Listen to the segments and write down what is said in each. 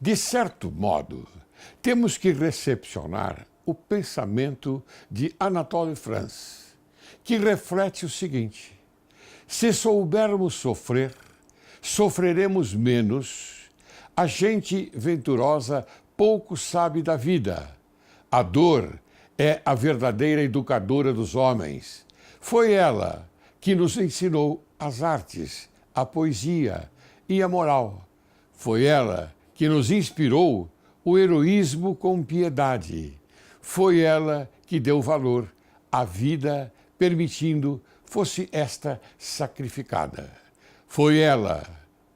De certo modo, temos que recepcionar o pensamento de Anatole France, que reflete o seguinte: se soubermos sofrer, sofreremos menos. A gente venturosa pouco sabe da vida. A dor é a verdadeira educadora dos homens. Foi ela que nos ensinou as artes, a poesia e a moral. Foi ela que nos inspirou o heroísmo com piedade. Foi ela que deu valor à vida, permitindo fosse esta sacrificada. Foi ela,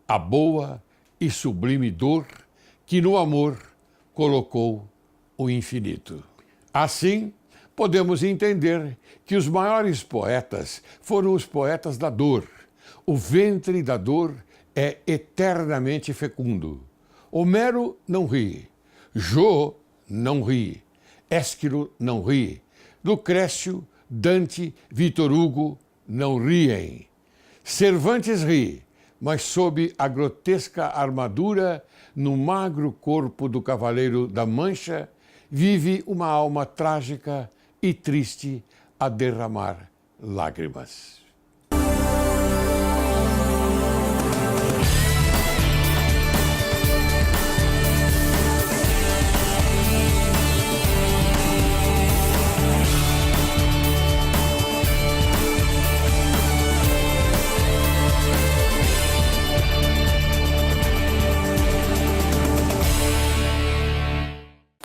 a boa e sublime dor, que no amor colocou o infinito. Assim, podemos entender que os maiores poetas foram os poetas da dor. O ventre da dor é eternamente fecundo. Homero não ri, Jó não ri, Ésquilo não ri, Lucrécio, Dante, Vitor Hugo não riem. Cervantes ri, mas sob a grotesca armadura, no magro corpo do Cavaleiro da Mancha, vive uma alma trágica e triste a derramar lágrimas.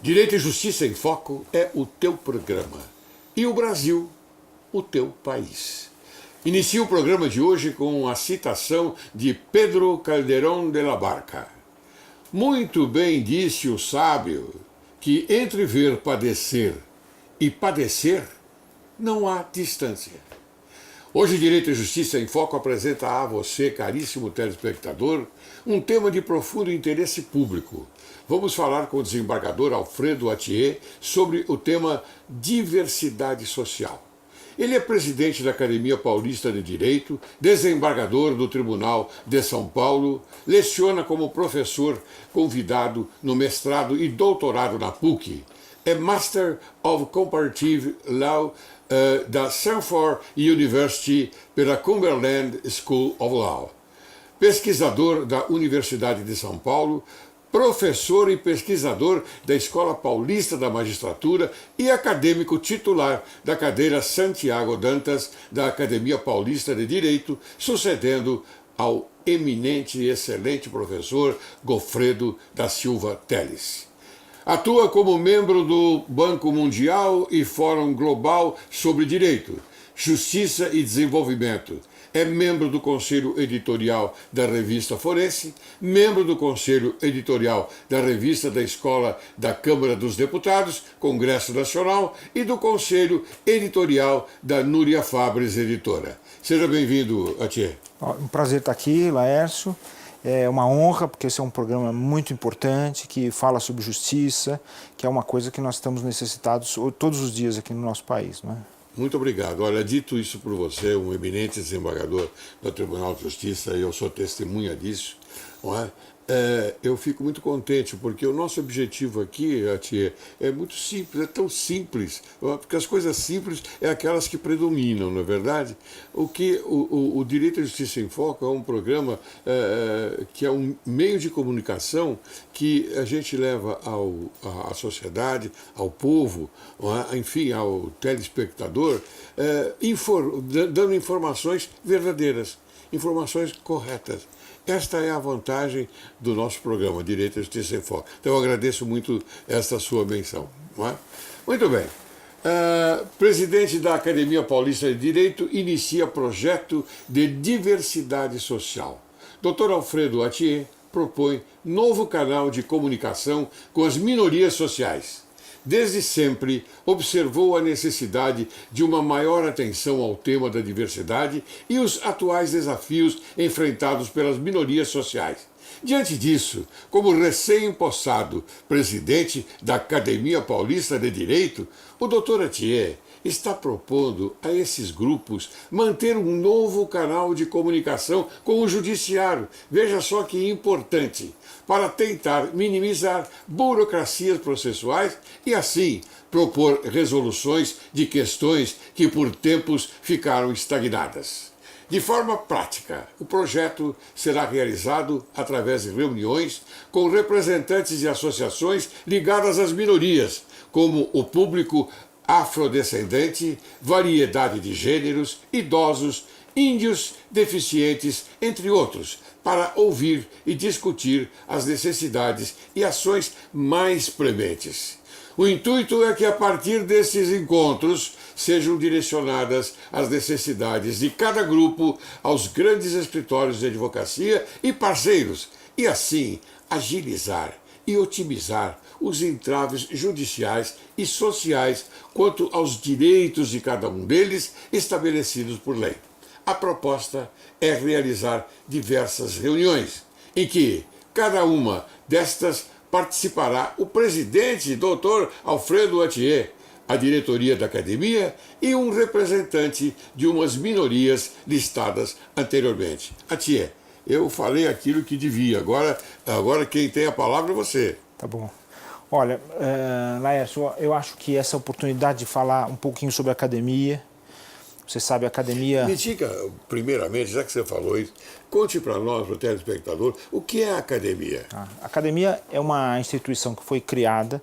Direito e Justiça em Foco é o teu programa. E o Brasil, o teu país. Inicio o programa de hoje com a citação de Pedro Calderón de la Barca. Muito bem disse o sábio que entre ver padecer e padecer não há distância. Hoje, Direito e Justiça em Foco apresenta a você, caríssimo telespectador, um tema de profundo interesse público. Vamos falar com o desembargador Alfredo Attier sobre o tema diversidade social. Ele é presidente da Academia Paulista de Direito, desembargador do Tribunal de São Paulo, leciona como professor convidado no mestrado e doutorado na PUC, é Master of Comparative Law da Stanford University pela Cumberland School of Law, pesquisador da Universidade de São Paulo, professor e pesquisador da Escola Paulista da Magistratura e acadêmico titular da cadeira Santiago Dantas da Academia Paulista de Direito, sucedendo ao eminente e excelente professor Goffredo da Silva Teles. Atua como membro do Banco Mundial e Fórum Global sobre Direito, Justiça e Desenvolvimento. É membro do Conselho Editorial da Revista Forense, membro do Conselho Editorial da Revista da Escola da Câmara dos Deputados, Congresso Nacional, e do Conselho Editorial da Núria Fabres Editora. Seja bem-vindo, Attier. Um prazer estar aqui, Laércio. É uma honra, porque esse é um programa muito importante, que fala sobre justiça, que é uma coisa que nós estamos necessitados todos os dias aqui no nosso país, não é? Muito obrigado. Olha, dito isso por você, um eminente desembargador do Tribunal de Justiça, e eu sou testemunha disso, não é? Eu fico muito contente, porque o nosso objetivo aqui, Attier, é muito simples, é tão simples, porque as coisas simples é aquelas que predominam, não é verdade? O Direito e Justiça em Foco é um programa que é um meio de comunicação que a gente leva à sociedade, ao povo, enfim, ao telespectador, dando informações verdadeiras, informações corretas. Esta é a vantagem do nosso programa Direito e Justiça em Foco. Então eu agradeço muito esta sua menção. Não é? Muito bem. Presidente da Academia Paulista de Direito inicia projeto de diversidade social. Dr. Alfredo Attier propõe novo canal de comunicação com as minorias sociais. Desde sempre, observou a necessidade de uma maior atenção ao tema da diversidade e os atuais desafios enfrentados pelas minorias sociais. Diante disso, como recém-empossado presidente da Academia Paulista de Direito, o Dr. Atier está propondo a esses grupos manter um novo canal de comunicação com o judiciário, veja só que importante, para tentar minimizar burocracias processuais e assim propor resoluções de questões que por tempos ficaram estagnadas. De forma prática, o projeto será realizado através de reuniões com representantes de associações ligadas às minorias, como o público afrodescendente, variedade de gêneros, idosos, índios, deficientes, entre outros, para ouvir e discutir as necessidades e ações mais prementes. O intuito é que, a partir desses encontros, sejam direcionadas as necessidades de cada grupo aos grandes escritórios de advocacia e parceiros, e assim agilizar e otimizar os entraves judiciais e sociais quanto aos direitos de cada um deles estabelecidos por lei. A proposta é realizar diversas reuniões, em que cada uma destas participará o presidente, Dr. Alfredo Atier, a diretoria da academia e um representante de umas minorias listadas anteriormente. Atier, eu falei aquilo que devia, agora quem tem a palavra é você. Tá bom. Olha, Laércio, eu acho que essa oportunidade de falar um pouquinho sobre a academia, você sabe, a academia... Me diga, primeiramente, já que você falou isso, conte para nós, para o telespectador, o que é a academia? A academia é uma instituição que foi criada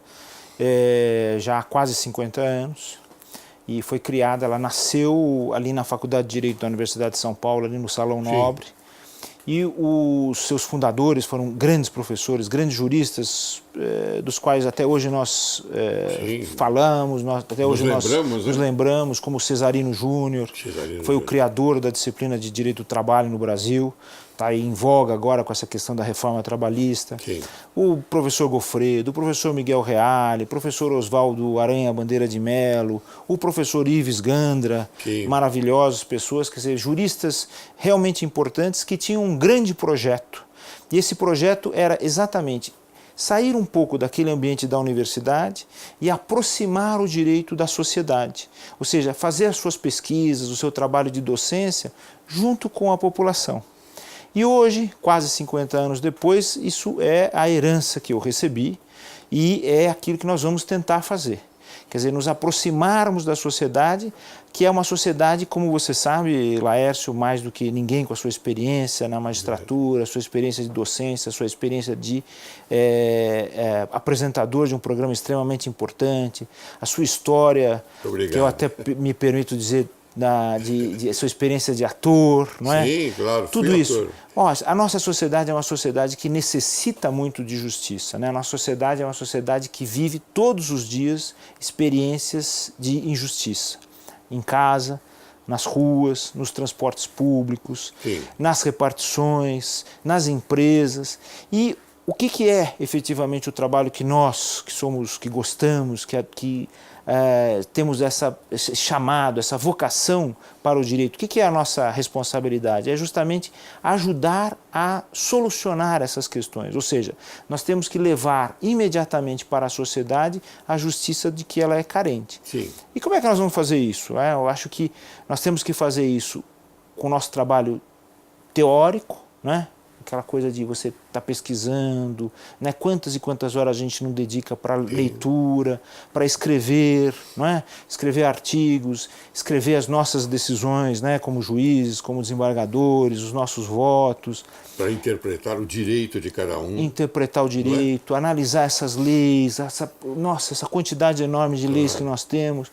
já há quase 50 anos, e foi criada, ela nasceu ali na Faculdade de Direito da Universidade de São Paulo, ali no Salão Nobre, e os seus fundadores foram grandes professores, grandes juristas, dos quais até hoje nós falamos, até hoje nós nos lembramos, como Cesarino Júnior, foi o criador da disciplina de Direito do Trabalho no Brasil, está em voga agora com essa questão da reforma trabalhista. Sim. O professor Gofredo, o professor Miguel Reale, o professor Oswaldo Aranha Bandeira de Melo, o professor Ives Gandra, maravilhosas pessoas, quer dizer, juristas realmente importantes que tinham um grande projeto. E esse projeto era exatamente sair um pouco daquele ambiente da universidade e aproximar o direito da sociedade. Ou seja, fazer as suas pesquisas, o seu trabalho de docência junto com a população. E hoje, quase 50 anos depois, isso é a herança que eu recebi e é aquilo que nós vamos tentar fazer. Quer dizer, nos aproximarmos da sociedade, que é uma sociedade, como você sabe, Laércio, mais do que ninguém, com a sua experiência na magistratura, a sua experiência de docência, a sua experiência de apresentador de um programa extremamente importante, a sua história, que eu até me permito dizer, de sua experiência de ator, não é? Sim, claro. Tudo isso. Ó, a nossa sociedade é uma sociedade que necessita muito de justiça, né? A nossa sociedade é uma sociedade que vive todos os dias experiências de injustiça. Em casa, nas ruas, nos transportes públicos, nas repartições, nas empresas. E o que é efetivamente o trabalho que nós, que gostamos, que temos esse chamado, essa vocação para o direito? O que é a nossa responsabilidade? É justamente ajudar a solucionar essas questões, ou seja, nós temos que levar imediatamente para a sociedade a justiça de que ela é carente. Sim. E como é que nós vamos fazer isso? Eu acho que nós temos que fazer isso com o nosso trabalho teórico, né? Aquela coisa de você estar pesquisando, né? Quantas e quantas horas a gente não dedica para leitura, para escrever, não é? Escrever artigos, escrever as nossas decisões, né? Como juízes, como desembargadores, os nossos votos. Para interpretar o direito de cada um. Interpretar o direito, analisar essas leis, essa quantidade enorme de leis que nós temos.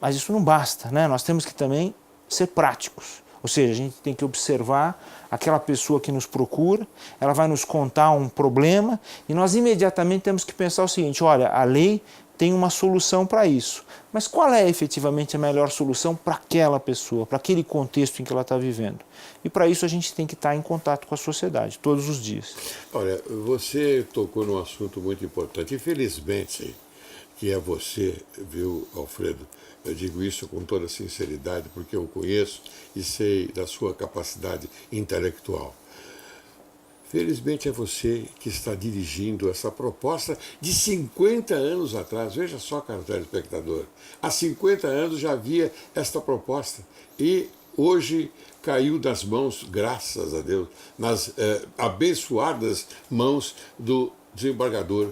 Mas isso não basta, né? Nós temos que também ser práticos. Ou seja, a gente tem que observar aquela pessoa que nos procura, ela vai nos contar um problema e nós imediatamente temos que pensar o seguinte: olha, a lei tem uma solução para isso, mas qual é efetivamente a melhor solução para aquela pessoa, para aquele contexto em que ela está vivendo? E para isso a gente tem que estar em contato com a sociedade, todos os dias. Olha, você tocou num assunto muito importante, infelizmente, que é você, viu, Alfredo? Eu digo isso com toda sinceridade, porque eu conheço e sei da sua capacidade intelectual. Felizmente é você que está dirigindo essa proposta de 50 anos atrás. Veja só, caro telespectador, há 50 anos já havia esta proposta e hoje caiu das mãos, graças a Deus, nas abençoadas mãos do desembargador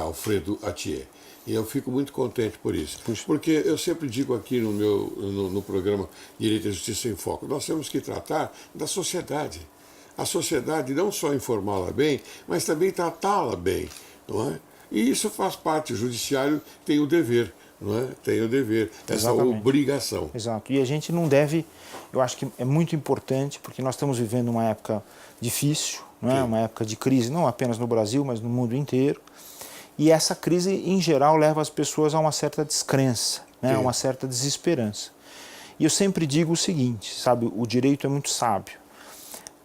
Alfredo Atier. E eu fico muito contente por isso. Puxa. Porque eu sempre digo aqui no programa Direito e Justiça em Foco, nós temos que tratar da sociedade. A sociedade não só informá-la bem, mas também tratá-la bem, não é? E isso faz parte, o judiciário tem o dever, não é? Tem o dever, essa Exatamente. obrigação. Exato, e a gente não deve, eu acho que é muito importante, porque nós estamos vivendo uma época difícil, não é? Uma época de crise, não apenas no Brasil, mas no mundo inteiro, e essa crise, em geral, leva as pessoas a uma certa descrença, né? A uma certa desesperança. E eu sempre digo o seguinte, sabe, o direito é muito sábio.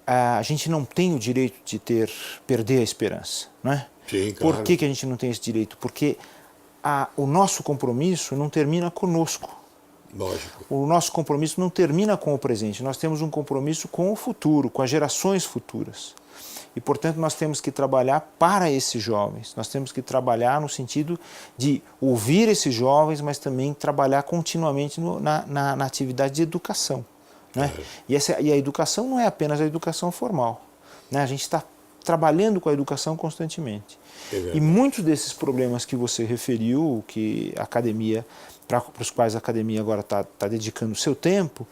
A gente não tem o direito de perder a esperança, não é? Sim, claro. Por que a gente não tem esse direito? Porque o nosso compromisso não termina conosco. Lógico. O nosso compromisso não termina com o presente, nós temos um compromisso com o futuro, com as gerações futuras. E, portanto, nós temos que trabalhar para esses jovens, nós temos que trabalhar no sentido de ouvir esses jovens, mas também trabalhar continuamente na atividade de educação. Né? E a educação não é apenas a educação formal, né? A gente está trabalhando com a educação constantemente. E muitos desses problemas que você referiu, que a academia, para os quais a academia agora está dedicando o seu tempo,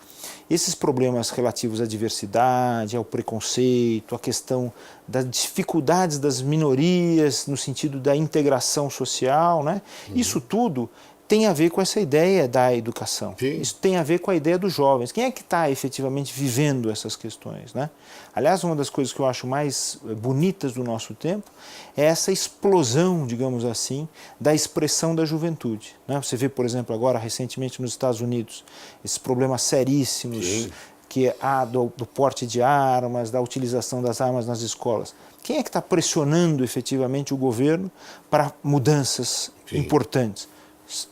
esses problemas relativos à diversidade, ao preconceito, à questão das dificuldades das minorias no sentido da integração social, né? Isso tudo tem a ver com essa ideia da educação. Sim. Isso tem a ver com a ideia dos jovens. Quem é que está efetivamente vivendo essas questões, né? Aliás, uma das coisas que eu acho mais bonitas do nosso tempo é essa explosão, digamos assim, da expressão da juventude, né? Você vê, por exemplo, agora, recentemente nos Estados Unidos, esses problemas seríssimos. Sim. Que há do porte de armas, da utilização das armas nas escolas. Quem é que está pressionando efetivamente o governo para mudanças importantes?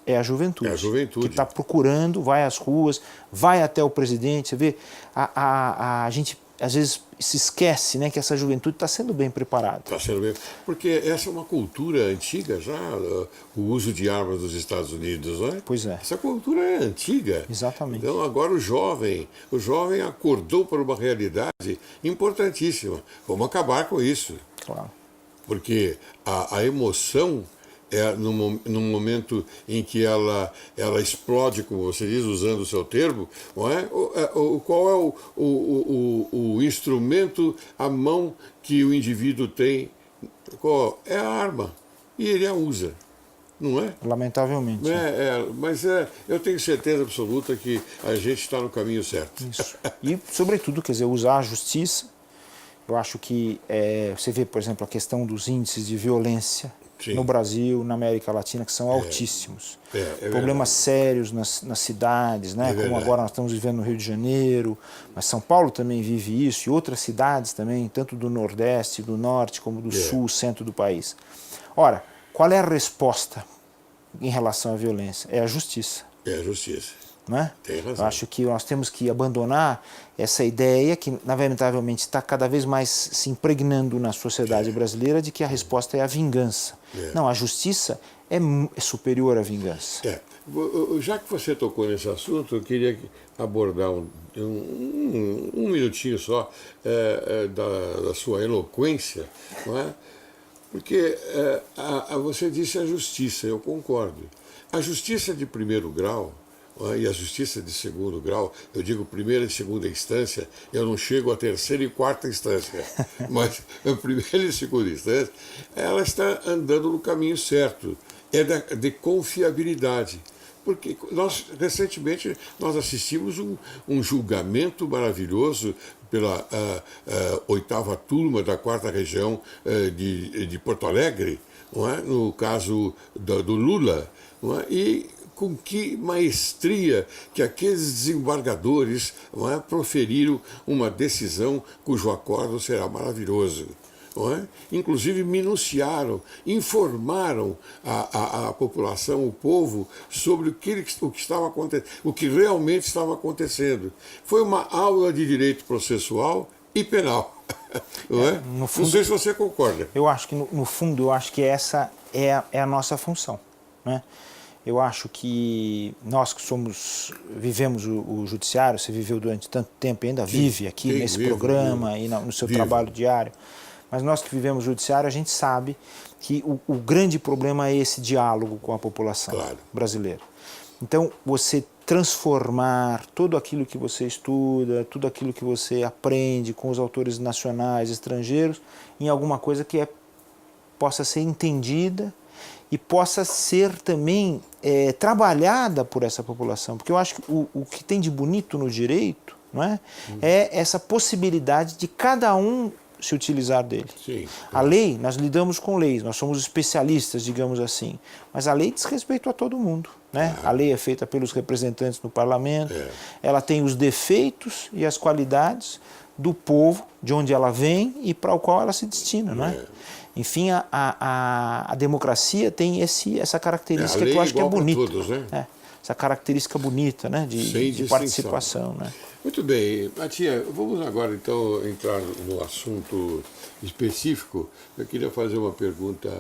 É a juventude. É a juventude. Que está procurando, vai às ruas, vai até o presidente. Você vê, a gente às vezes se esquece, né, que essa juventude está sendo bem preparada. Está sendo bem. Porque essa é uma cultura antiga já, o uso de armas nos Estados Unidos, não é? Pois é. Essa cultura é antiga. Exatamente. Então agora o jovem acordou para uma realidade importantíssima. Vamos acabar com isso. Claro. Porque a emoção no momento em que ela explode, como você diz, usando o seu termo, não é? Qual é o instrumento, a mão que o indivíduo tem? É a arma. E ele a usa, não é? Lamentavelmente. Mas eu tenho certeza absoluta que a gente está no caminho certo. Isso. E, sobretudo, quer dizer, usar a justiça. Eu acho que você vê, por exemplo, a questão dos índices de violência. Sim. No Brasil, na América Latina, que são altíssimos. Problemas sérios nas cidades, né? Como agora nós estamos vivendo no Rio de Janeiro, mas São Paulo também vive isso, e outras cidades também, tanto do Nordeste, do Norte, como do Sul, centro do país. Ora, qual é a resposta em relação à violência? É a justiça. É a justiça. Não é? Tem razão. Eu acho que nós temos que abandonar essa ideia que, lamentavelmente, está cada vez mais se impregnando na sociedade brasileira de que a resposta é a vingança. Não, a justiça é superior à vingança. Já que você tocou nesse assunto, eu queria abordar um minutinho só da sua eloquência, não é? Porque você disse a justiça, eu concordo. A justiça de primeiro grau e a justiça de segundo grau, eu digo primeira e segunda instância, eu não chego à terceira e quarta instância, mas a primeira e segunda instância, ela está andando no caminho certo, de confiabilidade. Porque recentemente nós assistimos um julgamento maravilhoso pela 8ª turma da 4ª região de Porto Alegre, não é? No caso do Lula, não é? E com que maestria que aqueles desembargadores, não é, proferiram uma decisão cujo acordo será maravilhoso. Não é? Inclusive minuciaram, informaram a população, o povo, sobre o que estava acontecendo, o que realmente estava acontecendo. Foi uma aula de direito processual e penal. Não é? No fundo, não sei se você concorda. Eu acho que, no fundo, eu acho que essa é a nossa função, né? Eu acho que nós que vivemos o judiciário, você viveu durante tanto tempo e ainda vive aqui nesse programa e no seu trabalho diário, mas nós que vivemos o judiciário, a gente sabe que o grande problema é esse diálogo com a população brasileira. Então, você transformar tudo aquilo que você estuda, tudo aquilo que você aprende com os autores nacionais, estrangeiros, em alguma coisa que possa ser entendida e possa ser também trabalhada por essa população. Porque eu acho que o que tem de bonito no direito, não é? É essa possibilidade de cada um se utilizar dele. Sim, a lei, nós lidamos com leis, nós somos especialistas, digamos assim, mas a lei diz respeito a todo mundo, né? A lei é feita pelos representantes no parlamento, ela tem os defeitos e as qualidades do povo, de onde ela vem e para o qual ela se destina, não é? Enfim, a democracia tem essa característica que eu acho que é bonita. Todos, né? Essa característica bonita, né? de participação, né? Muito bem, Matia, vamos agora então entrar no assunto específico. Eu queria fazer uma pergunta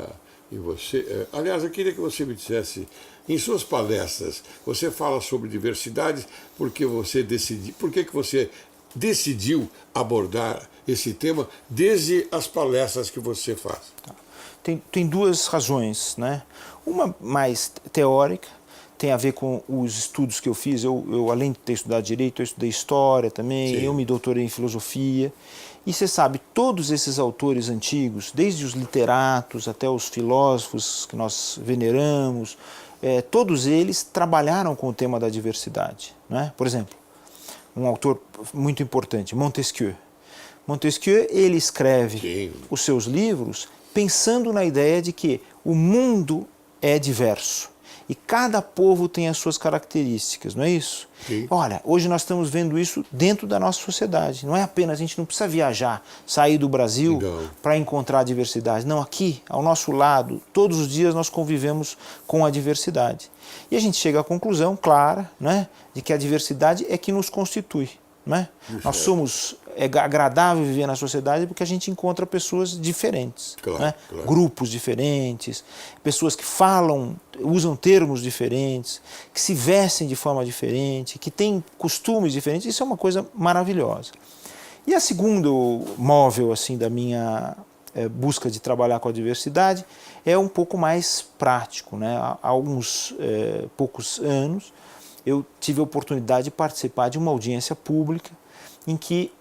em você. Aliás, eu queria que você me dissesse, em suas palestras, você fala sobre diversidade, por que você decidiu abordar esse tema desde as palestras que você faz? Tem duas razões, né? Uma mais teórica, tem a ver com os estudos que eu fiz. Eu além de ter estudado Direito, eu estudei História também, eu me doutorei em Filosofia. E você sabe, todos esses autores antigos, desde os literatos até os filósofos que nós veneramos, todos eles trabalharam com o tema da diversidade, né? Por exemplo, um autor muito importante, Montesquieu. Montesquieu, ele escreve os seus livros pensando na ideia de que o mundo é diverso. E cada povo tem as suas características, não é isso? Sim. Olha, hoje nós estamos vendo isso dentro da nossa sociedade. Não é apenas, a gente não precisa viajar, sair do Brasil para encontrar a diversidade. Não, aqui, ao nosso lado, todos os dias nós convivemos com a diversidade. E a gente chega à conclusão clara, né, de que a diversidade é que nos constitui. Né? Nós somos, é agradável viver na sociedade porque a gente encontra pessoas diferentes, né? Grupos diferentes, pessoas que falam, usam termos diferentes, que se vestem de forma diferente, que têm costumes diferentes. Isso é uma coisa maravilhosa. E a segundo móvel assim, da minha busca de trabalhar com a diversidade é um pouco mais prático, né? Há alguns poucos anos eu tive a oportunidade de participar de uma audiência pública em que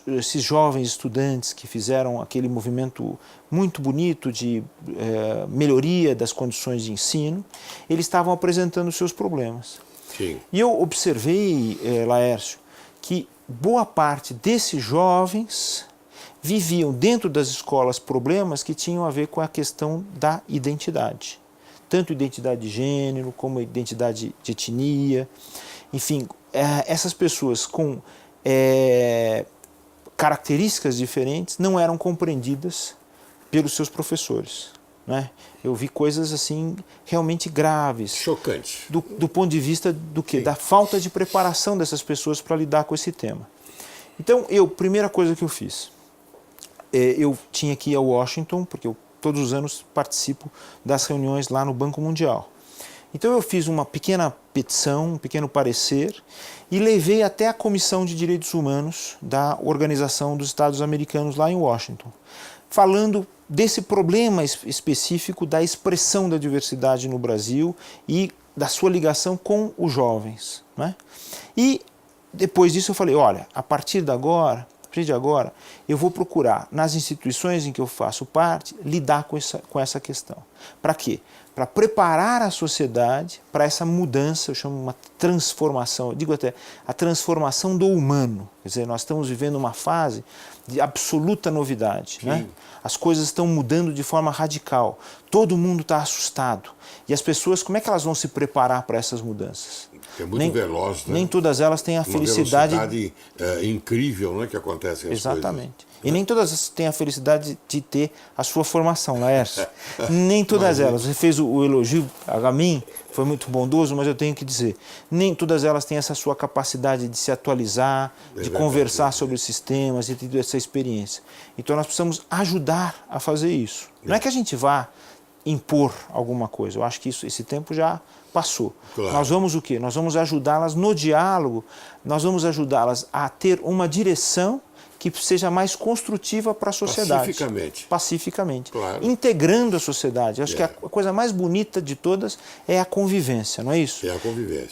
esses jovens estudantes que fizeram aquele movimento muito bonito de melhoria das condições de ensino, eles estavam apresentando seus problemas. Sim. E eu observei, Laércio, que boa parte desses jovens viviam dentro das escolas problemas que tinham a ver com a questão da identidade. Tanto identidade de gênero, como identidade de etnia. Enfim, essas pessoas com características diferentes não eram compreendidas pelos seus professores. Né? Eu vi coisas assim realmente graves. Chocantes. Do ponto de vista do quê? Da falta de preparação dessas pessoas para lidar com esse tema. Então, primeira coisa que eu fiz, eu tinha que ir a Washington, porque eu todos os anos participo das reuniões lá no Banco Mundial. Então eu fiz uma pequena petição, um pequeno parecer e levei até a Comissão de Direitos Humanos da Organização dos Estados Americanos lá em Washington, falando desse problema específico da expressão da diversidade no Brasil e da sua ligação com os jovens. Né? E depois disso eu falei, olha, a partir de agora, eu vou procurar, nas instituições em que eu faço parte, lidar com essa questão. Para quê? Para preparar a sociedade para essa mudança, eu chamo uma transformação, eu digo até a transformação do humano. Quer dizer, nós estamos vivendo uma fase de absoluta novidade. Né? As coisas estão mudando de forma radical. Todo mundo está assustado. E as pessoas, como é que elas vão se preparar para essas mudanças? É muito veloz, né? Nem todas elas têm a felicidade... Uma velocidade incrível, né, que acontece. Exatamente. Coisas. E nem todas têm a felicidade de ter a sua formação, Laércio. Nem todas elas. Você fez o elogio a mim, foi muito bondoso, mas eu tenho que dizer, nem todas elas têm essa sua capacidade de se atualizar, de conversar sobre os sistemas e ter essa experiência. Então nós precisamos ajudar a fazer isso. Não é que a gente vá impor alguma coisa. Eu acho que esse tempo já passou. Claro. Nós vamos o quê? Nós vamos ajudá-las no diálogo, nós vamos ajudá-las a ter uma direção que seja mais construtiva para a sociedade. Pacificamente. Claro. Integrando a sociedade. Acho que a coisa mais bonita de todas é a convivência, não é isso? É a convivência.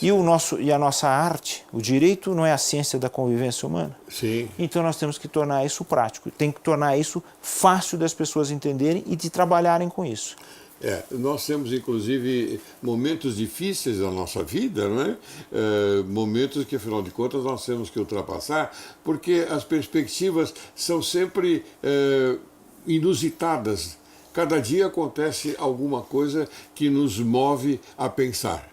E a nossa arte, o direito não é a ciência da convivência humana? Sim. Então nós temos que tornar isso prático, tem que tornar isso fácil das pessoas entenderem e de trabalharem com isso. Nós temos, inclusive, momentos difíceis na nossa vida, não é? Momentos que, afinal de contas, nós temos que ultrapassar, porque as perspectivas são sempre inusitadas. Cada dia acontece alguma coisa que nos move a pensar,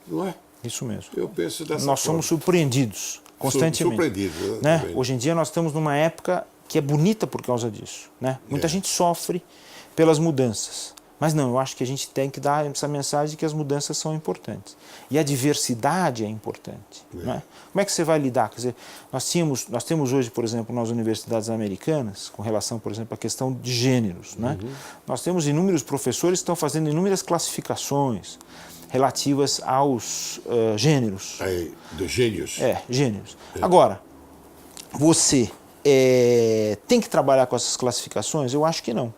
não é? Isso mesmo. Eu penso dessa forma. Nós somos surpreendidos constantemente. Surpreendidos, né? Hoje em dia nós estamos numa época que é bonita por causa disso, né? Muita gente sofre pelas mudanças. Mas não, eu acho que a gente tem que dar essa mensagem de que as mudanças são importantes. E a diversidade é importante. Não é? Como é que você vai lidar? Quer dizer, nós temos hoje, por exemplo, nas universidades americanas, com relação, por exemplo, à questão de gêneros. Né? Nós temos inúmeros professores que estão fazendo inúmeras classificações relativas aos gêneros. Dos gênios. Gêneros. Agora, você tem que trabalhar com essas classificações? Eu acho que não.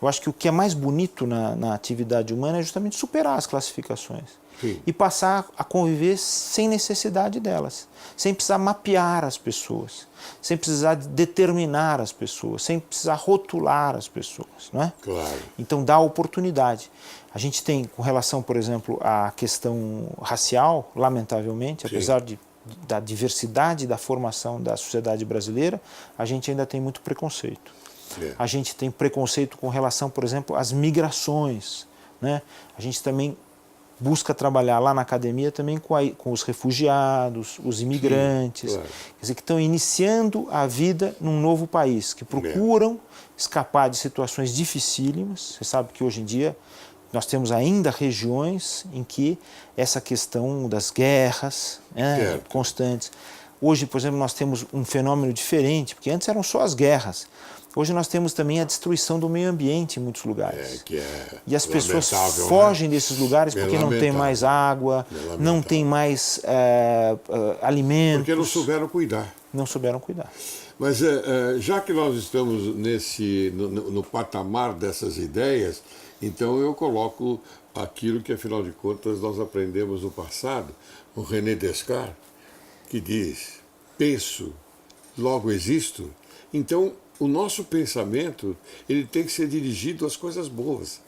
Eu acho que o que é mais bonito na atividade humana é justamente superar as classificações. Sim. E passar a conviver sem necessidade delas, sem precisar mapear as pessoas, sem precisar determinar as pessoas, sem precisar rotular as pessoas, não é? Claro. Então dá oportunidade. A gente tem, com relação, por exemplo, à questão racial, lamentavelmente, apesar da diversidade da formação da sociedade brasileira, a gente ainda tem muito preconceito. A gente tem preconceito com relação, por exemplo, às migrações, né? A gente também busca trabalhar lá na academia também com os refugiados, os imigrantes, claro. Quer dizer, que estão iniciando a vida num novo país, que procuram escapar de situações dificílimas. Você sabe que hoje em dia nós temos ainda regiões em que essa questão das guerras constantes. Hoje, por exemplo, nós temos um fenômeno diferente, porque antes eram só as guerras. Hoje nós temos também a destruição do meio ambiente em muitos lugares. E as pessoas fogem desses lugares porque não tem mais água, não tem mais alimentos. Porque não souberam cuidar. Não souberam cuidar. Mas já que nós estamos no patamar dessas ideias, então eu coloco aquilo que, afinal de contas, nós aprendemos no passado, o René Descartes, que diz, penso, logo existo. Então, o nosso pensamento ele tem que ser dirigido às coisas boas,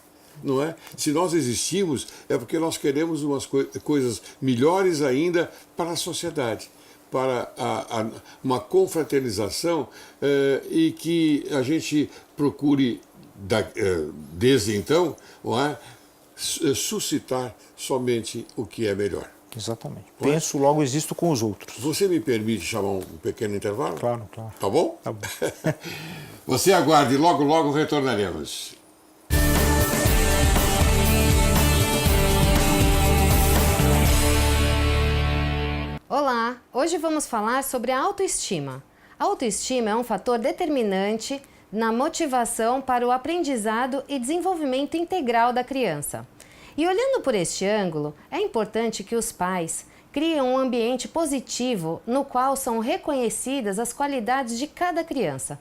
não é? Se nós existimos, é porque nós queremos umas coisas melhores ainda para a sociedade, para uma confraternização e que a gente procure, desde então, não é? Suscitar somente o que é melhor. Exatamente. Penso, logo existo com os outros. Você me permite chamar um pequeno intervalo? Claro, claro. Tá bom? Tá bom. Você aguarde, logo, logo retornaremos. Olá! Hoje vamos falar sobre a autoestima. A autoestima é um fator determinante na motivação para o aprendizado e desenvolvimento integral da criança. E olhando por este ângulo, é importante que os pais criem um ambiente positivo no qual são reconhecidas as qualidades de cada criança.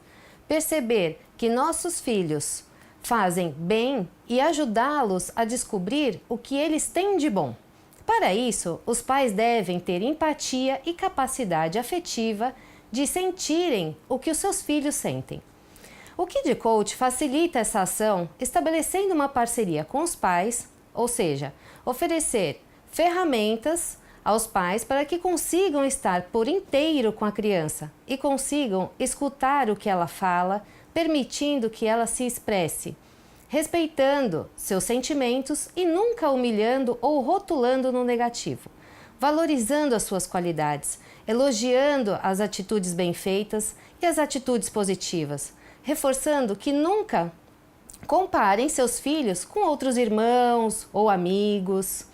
Perceber que nossos filhos fazem bem e ajudá-los a descobrir o que eles têm de bom. Para isso, os pais devem ter empatia e capacidade afetiva de sentirem o que os seus filhos sentem. O Kid Coach facilita essa ação estabelecendo uma parceria com os pais, ou seja, oferecer ferramentas aos pais para que consigam estar por inteiro com a criança e consigam escutar o que ela fala, permitindo que ela se expresse, respeitando seus sentimentos e nunca humilhando ou rotulando no negativo. valorizando as suas qualidades, elogiando as atitudes bem feitas e as atitudes positivas, reforçando que nunca comparem seus filhos com outros irmãos ou amigos.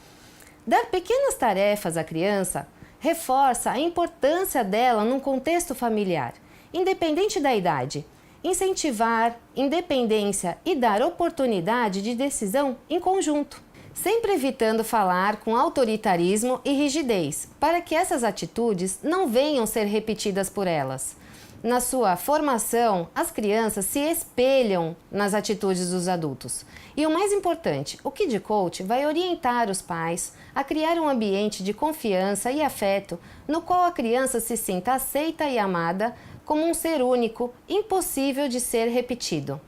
Dar pequenas tarefas à criança reforça a importância dela num contexto familiar, independente da idade. Incentivar independência e dar oportunidade de decisão em conjunto, sempre evitando falar com autoritarismo e rigidez, para que essas atitudes não venham ser repetidas por elas. Na sua formação, as crianças se espelham nas atitudes dos adultos. E o mais importante, o Kid Coach vai orientar os pais a criar um ambiente de confiança e afeto no qual a criança se sinta aceita e amada como um ser único, impossível de ser repetido.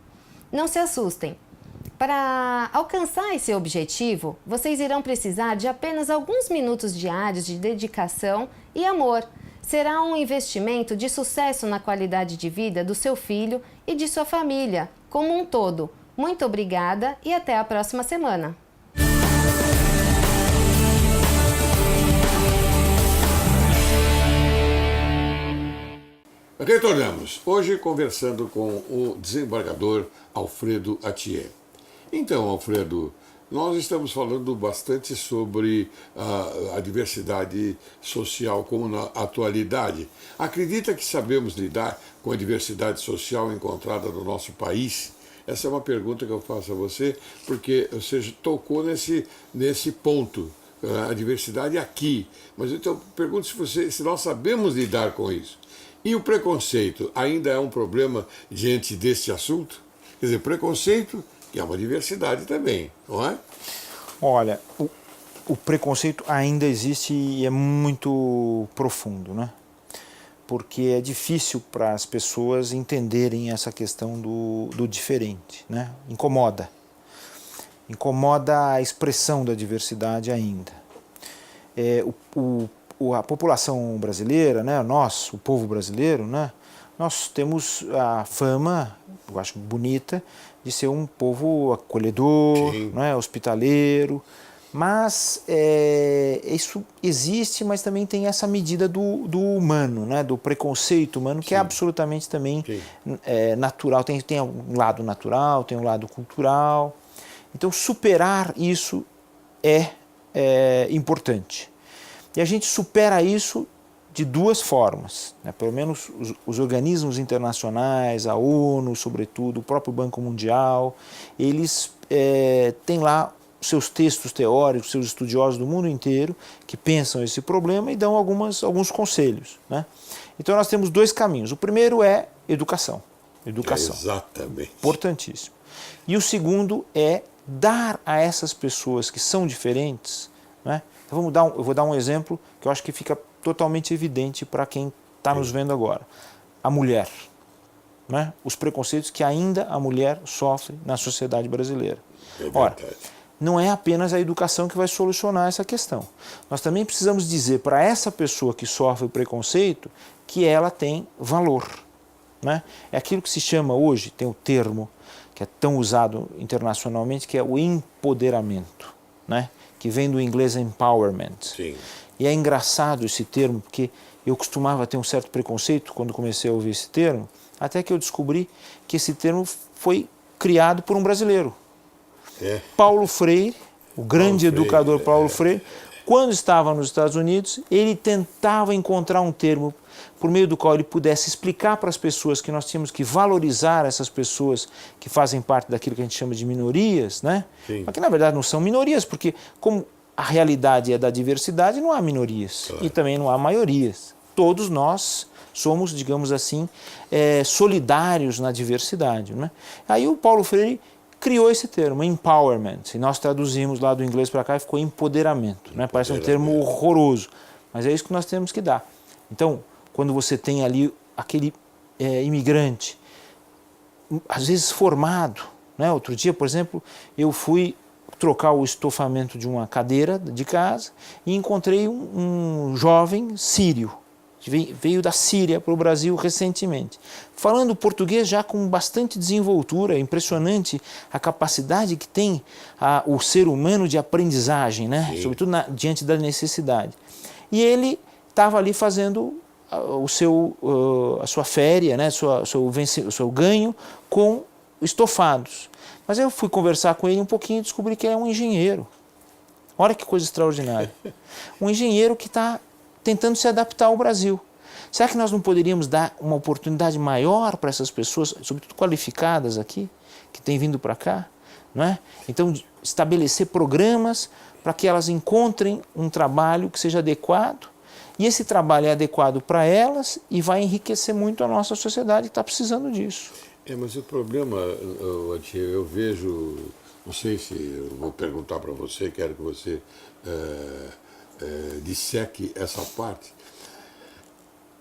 Não se assustem. Para alcançar esse objetivo, vocês irão precisar de apenas alguns minutos diários de dedicação e amor. Será um investimento de sucesso na qualidade de vida do seu filho e de sua família, como um todo. Muito obrigada e até a próxima semana! Retornamos, hoje conversando com o desembargador Alfredo Atier. Então, Alfredo, nós estamos falando bastante sobre a diversidade social como na atualidade. Acredita que sabemos lidar com a diversidade social encontrada no nosso país? Essa é uma pergunta que eu faço a você, porque você tocou nesse ponto, a diversidade aqui. Mas então, pergunto se nós sabemos lidar com isso. E o preconceito ainda é um problema diante deste assunto? Quer dizer, preconceito, que é uma diversidade também, não é? Olha, o preconceito ainda existe e é muito profundo, né? Porque é difícil para as pessoas entenderem essa questão do diferente, né? Incomoda. Incomoda a expressão da diversidade ainda. A população brasileira, né, nós, o povo brasileiro, né, nós temos a fama, eu acho bonita, de ser um povo acolhedor, né, hospitaleiro, mas isso existe, mas também tem essa medida do humano, né, do preconceito humano, que é absolutamente também natural, tem um lado natural, tem um lado cultural. Então superar isso é importante. E a gente supera isso de duas formas, né? Pelo menos os organismos internacionais, a ONU, sobretudo, o próprio Banco Mundial, eles têm lá seus textos teóricos, seus estudiosos do mundo inteiro que pensam esse problema e dão alguns conselhos, né? Então nós temos dois caminhos. O primeiro é educação. Educação. Exatamente. Importantíssimo. E o segundo é dar a essas pessoas que são diferentes, né? Então eu vou dar um exemplo que eu acho que fica totalmente evidente para quem está nos vendo agora. A mulher, né? Os preconceitos que ainda a mulher sofre na sociedade brasileira. Ora, não é apenas a educação que vai solucionar essa questão. Nós também precisamos dizer para essa pessoa que sofre o preconceito que ela tem valor, né? É aquilo que se chama hoje, tem o termo que é tão usado internacionalmente, que é o empoderamento, né? Que vem do inglês empowerment. Sim. E é engraçado esse termo, porque eu costumava ter um certo preconceito quando comecei a ouvir esse termo, até que eu descobri que esse termo foi criado por um brasileiro. Paulo Freire, o grande educador Paulo Freire, quando estava nos Estados Unidos, ele tentava encontrar um termo por meio do qual ele pudesse explicar para as pessoas que nós tínhamos que valorizar essas pessoas que fazem parte daquilo que a gente chama de minorias, né? Sim. Mas que na verdade não são minorias, porque como a realidade é da diversidade, não há minorias, claro. E também não há maiorias. Todos nós somos, digamos assim, solidários na diversidade, né? Aí o Paulo Freire criou esse termo, empowerment, e nós traduzimos lá do inglês para cá e ficou empoderamento, né? Parece um termo horroroso, mas é isso que nós temos que dar. Então, quando você tem ali aquele imigrante, às vezes formado, né? Outro dia, por exemplo, eu fui trocar o estofamento de uma cadeira de casa e encontrei um jovem sírio, veio da Síria para o Brasil recentemente, falando português já com bastante desenvoltura. É impressionante a capacidade que tem o ser humano de aprendizagem, né? Sobretudo diante da necessidade. E ele estava ali fazendo a sua féria, né? o seu ganho com estofados. Mas eu fui conversar com ele um pouquinho e descobri que ele é um engenheiro. Olha que coisa extraordinária. Um engenheiro que está tentando se adaptar ao Brasil. Será que nós não poderíamos dar uma oportunidade maior para essas pessoas, sobretudo qualificadas aqui, que têm vindo para cá? Não é? Então, estabelecer programas para que elas encontrem um trabalho que seja adequado, e esse trabalho é adequado para elas e vai enriquecer muito a nossa sociedade que está precisando disso. Mas o problema, eu vejo, não sei se eu vou perguntar para você, quero que você disseque essa parte.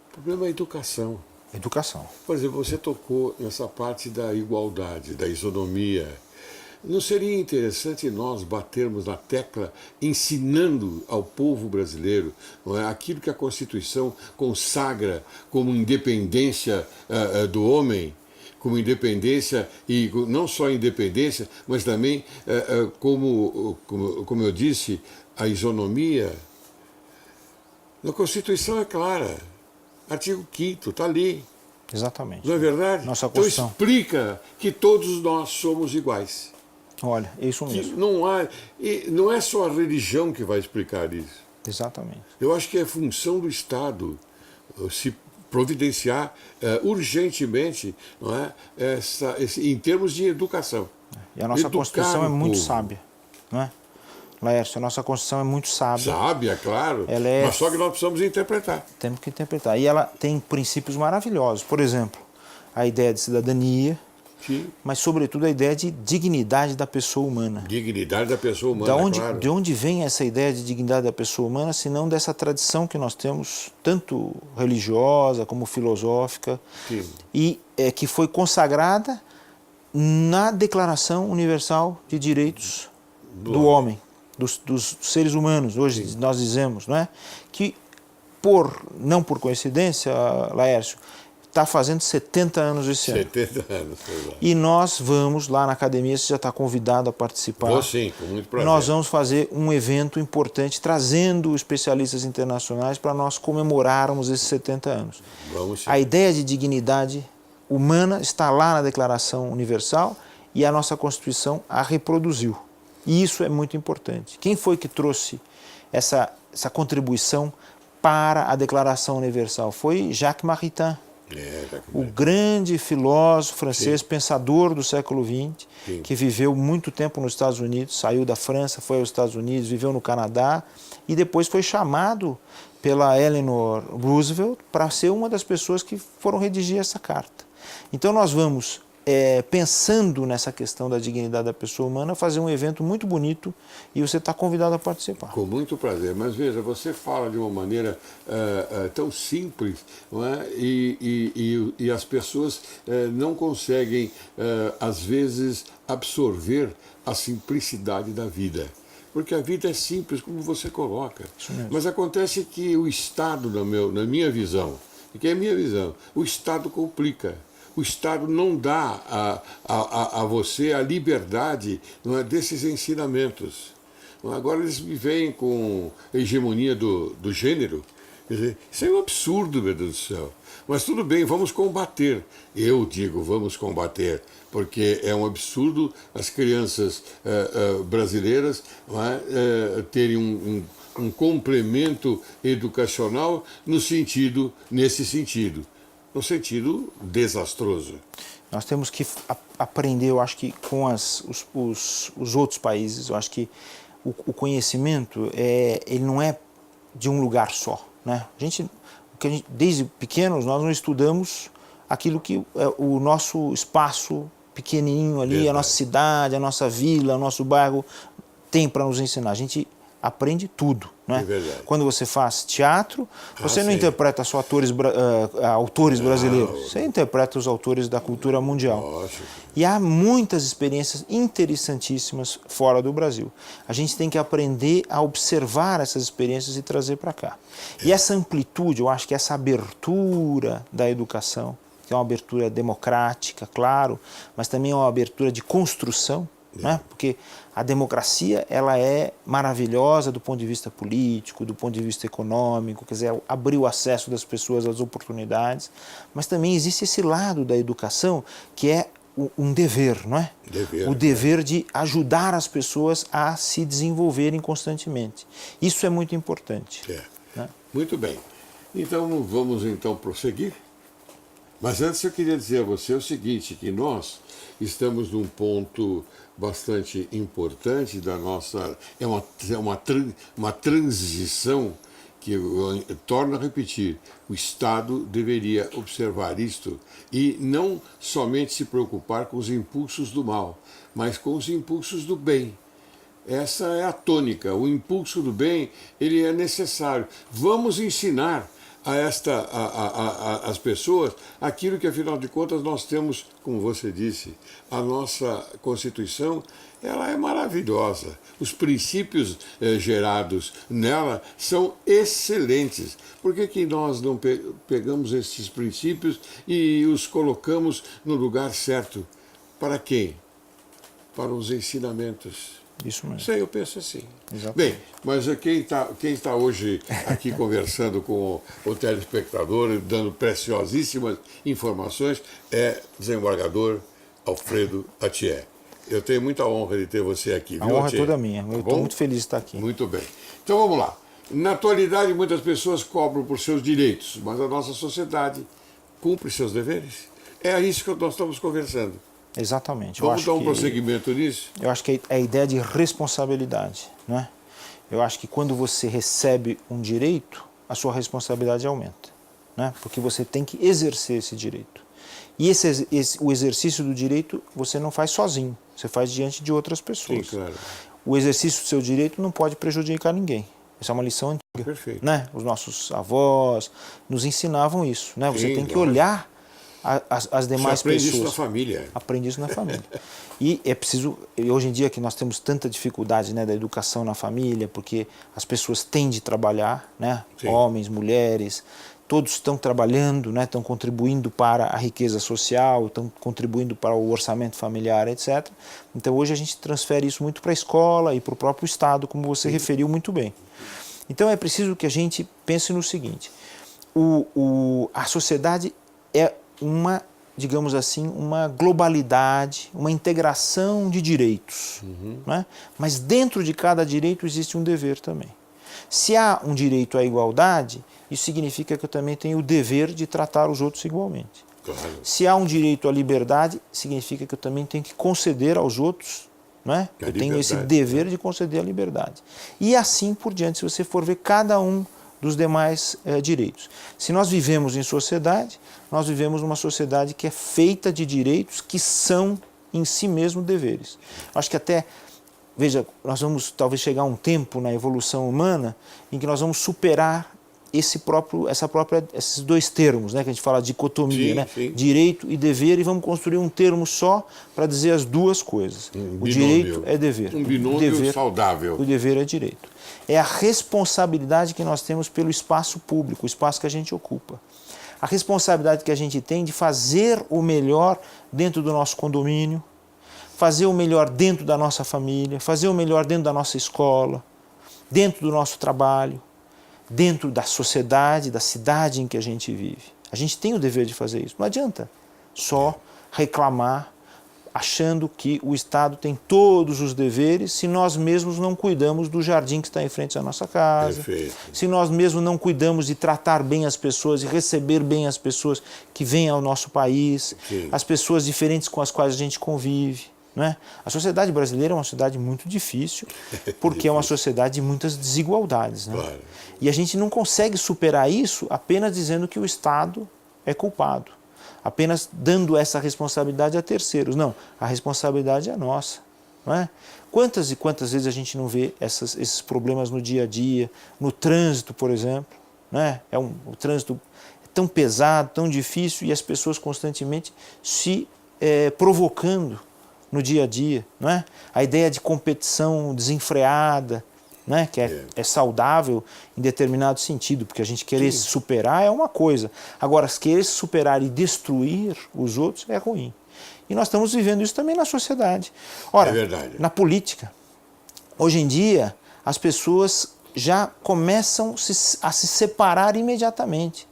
O problema é a educação. Educação. Por exemplo, você tocou nessa parte da igualdade, da isonomia. Não seria interessante nós batermos na tecla ensinando ao povo brasileiro, não é, aquilo que a Constituição consagra como independência do homem, como independência, e não só independência, mas também, como eu disse, a isonomia? Na Constituição é clara, artigo 5º, está ali. Exatamente. Não é verdade? Nossa então Constituição explica que todos nós somos iguais. Olha, é isso mesmo. Não é só a religião que vai explicar isso. Exatamente. Eu acho que é função do Estado se providenciar urgentemente, não é, em termos de educação. E a nossa Constituição é muito sábia, não é? Laércio, a nossa Constituição é muito sábia. Sábia, claro, mas só que nós precisamos interpretar. Temos que interpretar. E ela tem princípios maravilhosos. Por exemplo, a ideia de cidadania, sim, mas sobretudo a ideia de dignidade da pessoa humana. Dignidade da pessoa humana, claro. De onde vem essa ideia de dignidade da pessoa humana, se não dessa tradição que nós temos, tanto religiosa como filosófica, sim, e que foi consagrada na Declaração Universal de Direitos do Homem, dos seres humanos. Hoje, sim, nós dizemos, não é? Que, não por coincidência, Laércio, está fazendo 70 anos esse ano. 70 anos, exato. E nós vamos lá na academia, você já está convidado a participar. Vou sim, com muito prazer. Nós vamos fazer um evento importante, trazendo especialistas internacionais para nós comemorarmos esses 70 anos. Vamos sim. A ideia de dignidade humana está lá na Declaração Universal e a nossa Constituição a reproduziu. E isso é muito importante. Quem foi que trouxe essa contribuição para a Declaração Universal? Foi Jacques Maritain. O grande filósofo francês, sim, pensador do século XX, sim, que viveu muito tempo nos Estados Unidos, saiu da França, foi aos Estados Unidos, viveu no Canadá e depois foi chamado pela Eleanor Roosevelt para ser uma das pessoas que foram redigir essa carta. Então nós vamos, pensando nessa questão da dignidade da pessoa humana, fazer um evento muito bonito e você está convidado a participar. Com muito prazer, mas veja, você fala de uma maneira tão simples, não é? E as pessoas não conseguem, às vezes, absorver a simplicidade da vida. Porque a vida é simples, como você coloca. Mas acontece que o Estado, na minha visão, que é a minha visão, o Estado complica. O Estado não dá a você a liberdade, não é, desses ensinamentos. Agora eles me veem com a hegemonia do gênero. Quer dizer, isso é um absurdo, meu Deus do céu. Mas tudo bem, vamos combater. Eu digo, vamos combater, porque é um absurdo as crianças brasileiras terem um complemento educacional nesse sentido. No sentido desastroso. Nós temos que aprender, eu acho que com os outros países, eu acho que o conhecimento ele não é de um lugar só, né? Desde pequenos nós não estudamos aquilo que é o nosso espaço pequenininho ali, verdade, a nossa cidade, a nossa vila, o nosso bairro tem para nos ensinar. A gente aprende tudo. Não é? É verdade. Quando você faz teatro, você não sim. interpreta só autores brasileiros, você interpreta os autores da cultura mundial. Lógico. E há muitas experiências interessantíssimas fora do Brasil. A gente tem que aprender a observar essas experiências e trazer para cá. E essa amplitude, eu acho que essa abertura da educação, que é uma abertura democrática, claro, mas também é uma abertura de construção, né? Porque a democracia ela é maravilhosa do ponto de vista político, do ponto de vista econômico, quer dizer, abrir o acesso das pessoas às oportunidades, mas também existe esse lado da educação que é um dever, não é? O dever de ajudar as pessoas a se desenvolverem constantemente. Isso é muito importante. Né? Muito bem. Então vamos então prosseguir. Mas antes eu queria dizer a você o seguinte, que nós estamos num ponto bastante importante da nossa... É uma transição que eu torno a repetir. O Estado deveria observar isto e não somente se preocupar com os impulsos do mal, mas com os impulsos do bem. Essa é a tônica. O impulso do bem, ele é necessário. Vamos ensinar as pessoas aquilo que, afinal de contas, nós temos, como você disse, a nossa Constituição, ela é maravilhosa. Os princípios gerados nela são excelentes. Por que nós não pegamos esses princípios e os colocamos no lugar certo? Para quem? Para os ensinamentos. Isso mesmo. Sei, eu penso assim. Exatamente. Bem, mas quem está hoje aqui conversando com o telespectador, dando preciosíssimas informações, é o desembargador Alfredo Atié. Eu tenho muita honra de ter você aqui. A viu, honra é Atié? toda minha. Eu estou muito feliz de estar aqui. Muito bem. Então vamos lá. Na atualidade, muitas pessoas cobram por seus direitos, mas a nossa sociedade cumpre seus deveres. É isso que nós estamos conversando. Exatamente. Vamos dar um prosseguimento nisso? Eu acho que é a ideia de responsabilidade, não é? Eu acho que quando você recebe um direito, a sua responsabilidade aumenta, né? Porque você tem que exercer esse direito. E o exercício do direito você não faz sozinho, você faz diante de outras pessoas. Sim, claro. O exercício do seu direito não pode prejudicar ninguém. Essa é uma lição antiga. Perfeito. Né? Os nossos avós nos ensinavam isso, né? Você Sim, tem que claro. olhar as demais Você aprende pessoas. isso na família. Aprende isso na família. E é preciso, hoje em dia que nós temos tanta dificuldade, né, da educação na família, porque as pessoas têm de trabalhar, né? Homens, mulheres, todos estão trabalhando, né? Estão contribuindo para a riqueza social, estão contribuindo para o orçamento familiar, etc. Então hoje a gente transfere isso muito para a escola e para o próprio Estado, como você referiu muito bem. Então é preciso que a gente pense no seguinte, a sociedade é uma, digamos assim, uma globalidade, uma integração de direitos. Né? Mas dentro de cada direito existe um dever também. Se há um direito à igualdade, isso significa que eu também tenho o dever de tratar os outros igualmente. Claro. Se há um direito à liberdade, significa que eu também tenho que conceder aos outros, não é? Eu tenho esse dever de conceder a liberdade. E assim por diante, se você for ver cada um dos demais direitos. Se nós vivemos em sociedade, nós vivemos numa sociedade que é feita de direitos que são em si mesmo deveres. Acho que até, nós vamos talvez chegar a um tempo na evolução humana em que nós vamos superar esses dois termos, né, que a gente fala de dicotomia, né? Direito e dever, e vamos construir um termo só para dizer as duas coisas. O direito é dever. Um binômio saudável. O dever é direito. É a responsabilidade que nós temos pelo espaço público, o espaço que a gente ocupa. A responsabilidade que a gente tem de fazer o melhor dentro do nosso condomínio, fazer o melhor dentro da nossa família, fazer o melhor dentro da nossa escola, dentro do nosso trabalho, dentro da sociedade, da cidade em que a gente vive. A gente tem o dever de fazer isso. Não adianta só reclamar, achando que o Estado tem todos os deveres se nós mesmos não cuidamos do jardim que está em frente à nossa casa, Perfeito. Se nós mesmos não cuidamos de tratar bem as pessoas e receber bem as pessoas que vêm ao nosso país, as pessoas diferentes com as quais a gente convive. Né? A sociedade brasileira é uma sociedade muito difícil, porque é uma sociedade de muitas desigualdades. Né? Claro. E a gente não consegue superar isso apenas dizendo que o Estado é culpado, apenas dando essa responsabilidade a terceiros. Não, a responsabilidade é nossa. não é? Quantas e quantas vezes a gente não vê esses problemas no dia a dia, no trânsito, por exemplo, né? O trânsito é tão pesado, tão difícil e as pessoas constantemente se provocando no dia a dia, não é? A ideia de competição desenfreada, né? Que é saudável em determinado sentido, porque a gente querer se superar é uma coisa. Agora, querer se superar e destruir os outros é ruim. E nós estamos vivendo isso também na sociedade. Ora, é verdade. Na política, hoje em dia, as pessoas já começam a se separar imediatamente.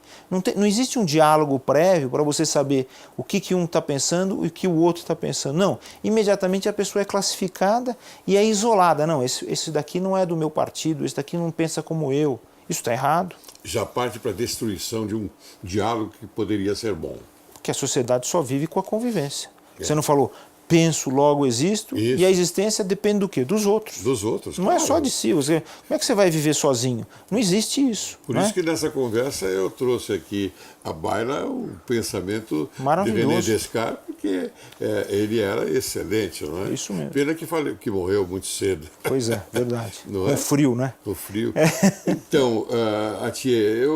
Não existe um diálogo prévio para você saber o que um está pensando e o que o outro está pensando. Não, imediatamente a pessoa é classificada e é isolada. Não, esse daqui não é do meu partido, esse daqui não pensa como eu. Isso está errado. Já parte para a destruição de um diálogo que poderia ser bom. Porque a sociedade só vive com a convivência. Você não falou, penso, logo existo, e a existência depende do quê? Dos outros. Dos outros, não é só de si. Como é que você vai viver sozinho? Não existe isso. Por isso que nessa conversa eu trouxe aqui à baila o pensamento de René Descartes, porque ele era excelente, não é? Isso mesmo. Pena que morreu muito cedo. Pois é, verdade. Não é? Com frio, né? Com frio. Então, Atiê,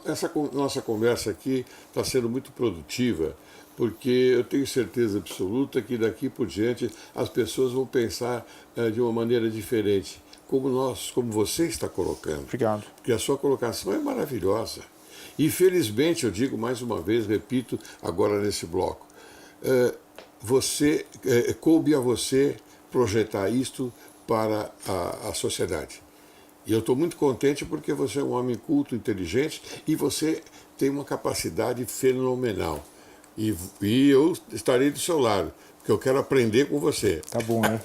essa nossa conversa aqui está sendo muito produtiva, porque eu tenho certeza absoluta que daqui por diante as pessoas vão pensar de uma maneira diferente, como você está colocando. Obrigado. Porque a sua colocação é maravilhosa. E felizmente, eu digo mais uma vez, repito agora nesse bloco, coube a você projetar isto para a sociedade. E eu estou muito contente porque você é um homem culto, inteligente e você tem uma capacidade fenomenal. E eu estarei do seu lado, porque eu quero aprender com você. Tá bom, né?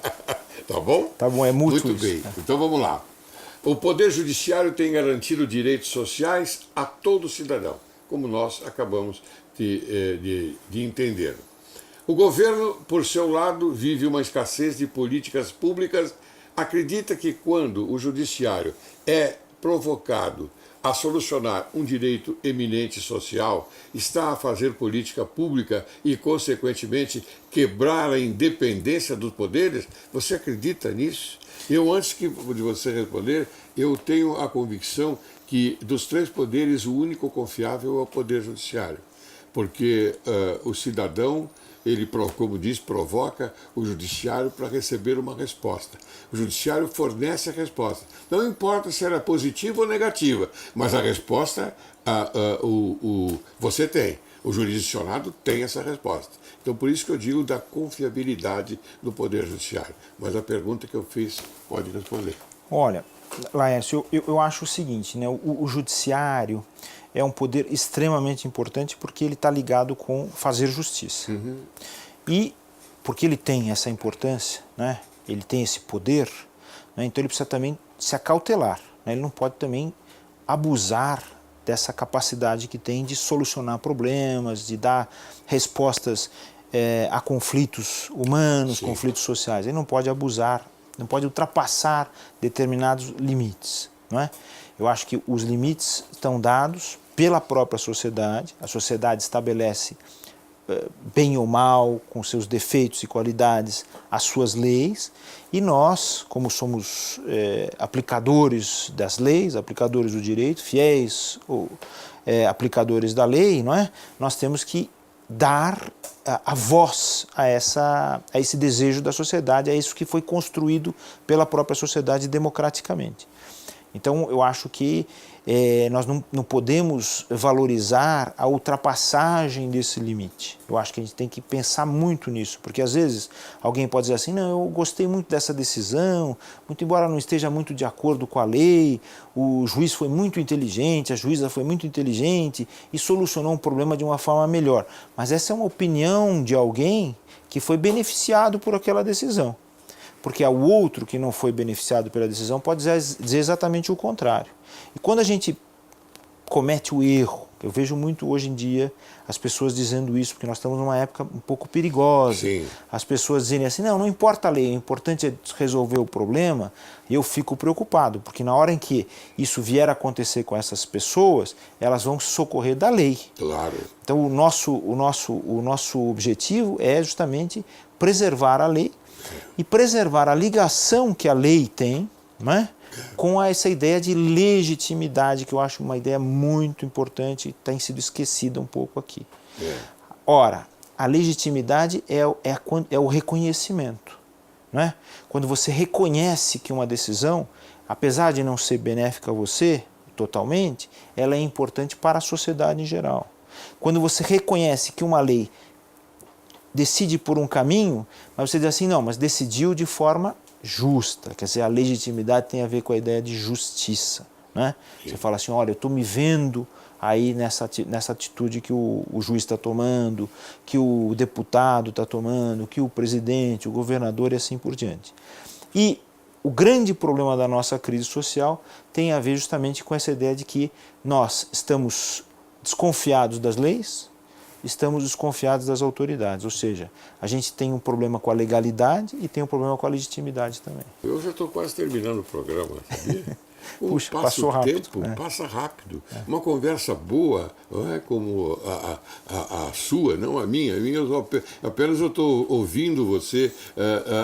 Tá bom? Tá bom, é mútuo. Muito bem. Então vamos lá. O Poder Judiciário tem garantido direitos sociais a todo cidadão, como nós acabamos de entender. O governo, por seu lado, vive uma escassez de políticas públicas. Acredita que quando o Judiciário é provocado a solucionar um direito eminente social, está a fazer política pública e, consequentemente, quebrar a independência dos poderes? Você acredita nisso? Eu, antes de você responder, eu tenho a convicção que dos três poderes o único confiável é o Poder Judiciário, porque o cidadão, ele, como diz, provoca o judiciário para receber uma resposta. O judiciário fornece a resposta. Não importa se era positiva ou negativa, mas a resposta você tem. O jurisdicionado tem essa resposta. Então, por isso que eu digo da confiabilidade do Poder Judiciário. Mas a pergunta que eu fiz, pode responder. Olha, Laércio, eu acho o seguinte, né? O judiciário é um poder extremamente importante porque ele está ligado com fazer justiça. Uhum. E porque ele tem essa importância, né? Ele tem esse poder, né? Então ele precisa também se acautelar, né? Ele não pode também abusar dessa capacidade que tem de solucionar problemas, de dar respostas a conflitos humanos, Sim. conflitos sociais. Ele não pode abusar, não pode ultrapassar determinados limites, não é? Eu acho que os limites estão dados pela própria sociedade. A sociedade estabelece, bem ou mal, com seus defeitos e qualidades, as suas leis. E nós, como somos aplicadores das leis, aplicadores do direito, fiéis ou aplicadores da lei, não é? Nós temos que dar a voz a esse desejo da sociedade, a isso que foi construído pela própria sociedade democraticamente. Então, eu acho que nós não podemos valorizar a ultrapassagem desse limite. Eu acho que a gente tem que pensar muito nisso, porque às vezes alguém pode dizer assim, não, eu gostei muito dessa decisão, muito embora não esteja muito de acordo com a lei, o juiz foi muito inteligente, a juíza foi muito inteligente e solucionou um problema de uma forma melhor. Mas essa é uma opinião de alguém que foi beneficiado por aquela decisão. Porque o outro que não foi beneficiado pela decisão pode dizer exatamente o contrário. E quando a gente comete o erro, eu vejo muito hoje em dia as pessoas dizendo isso, porque nós estamos numa época um pouco perigosa. Sim. As pessoas dizem assim, não importa a lei, o importante é resolver o problema. Eu fico preocupado, porque na hora em que isso vier a acontecer com essas pessoas, elas vão se socorrer da lei. Claro. Então o nosso objetivo é justamente preservar a lei e preservar a ligação que a lei tem, né, com essa ideia de legitimidade, que eu acho uma ideia muito importante e tem sido esquecida um pouco aqui. Ora, a legitimidade é o reconhecimento. Não é? Quando você reconhece que uma decisão, apesar de não ser benéfica a você totalmente, ela é importante para a sociedade em geral. Quando você reconhece que uma lei decide por um caminho, mas você diz assim, não, mas decidiu de forma justa. Quer dizer, a legitimidade tem a ver com a ideia de justiça. Né? Você fala assim, olha, eu estou me vendo aí nessa atitude que o juiz está tomando, que o deputado está tomando, que o presidente, o governador e assim por diante. E o grande problema da nossa crise social tem a ver justamente com essa ideia de que nós estamos desconfiados das leis, estamos desconfiados das autoridades, ou seja, a gente tem um problema com a legalidade e tem um problema com a legitimidade também. Eu já estou quase terminando o programa, sabia? Puxa, passou rápido. Passa rápido. Uma conversa boa, não é como a sua, não a minha. Apenas eu estou ouvindo você.